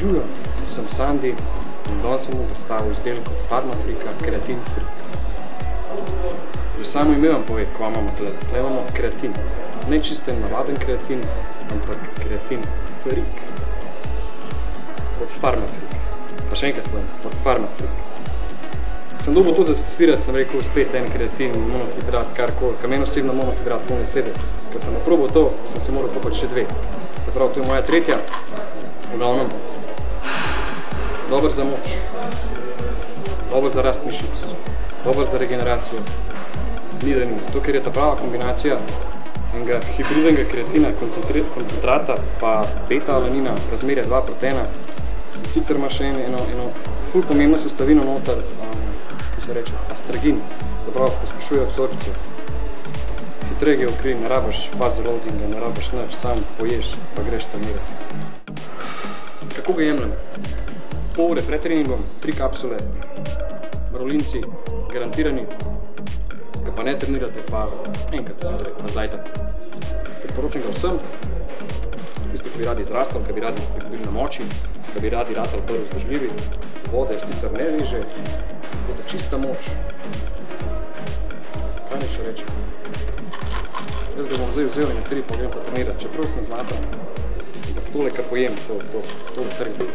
Živijo, sem Sandi in danes vam bom predstavil izdelek od Pharmafreeka Kreatin Freak. Že samo ime vam pove, kva imamo tle. Tle imamo kreatin. Ne čisto navaden kreatin, ampak Kreatin Freak. Od Pharmafreeka. Pa še enkrat povem, od Pharmafreeka. Sem dobil to zatestirati, sem rekel spet en kreatin, monohidrat, karkoli, ka meni osebno monohidrat ful ne sedi. Kad sem naprobal to, sem se moral kupiti še dve. Se pravi, to je moja tretja. V glavnem, dober za moč, dober za rast mišic, dober za regeneracijo. Ni da ni, zato ker je ta prava kombinacija enega hibridnega kreatina, koncentrata pa beta-alanina, razmerja 2:1. Sicer ima še eno ful pomembno sestavino noter, kako se reče, astragin, se pravi, pospešuje absorpcijo. Hitreje gre v kri, ne rabiš fast loadinga, ne rabiš nič, sam poješ pa greš trenirati. Kako ga jemljem? Pol ure pred treningom, 3 kapsule, mravljinci, garantirani. Ga pa ne trenirate, pa enkrat zjutraj, na zajtrk. Priporočam ga vsem, tisti, ki bi radi zrastali, ki bi radi pridobili na moči, ki bi radi ratali bolj vzdržljivi. Vode sicer ne veže, je to čista moč. Kaj ne še reči? Jaz ga bom zdaj vzel in 3 pa grem pa trenirati, čeprav sem zlatan. Tole, kar pojem, to trgam.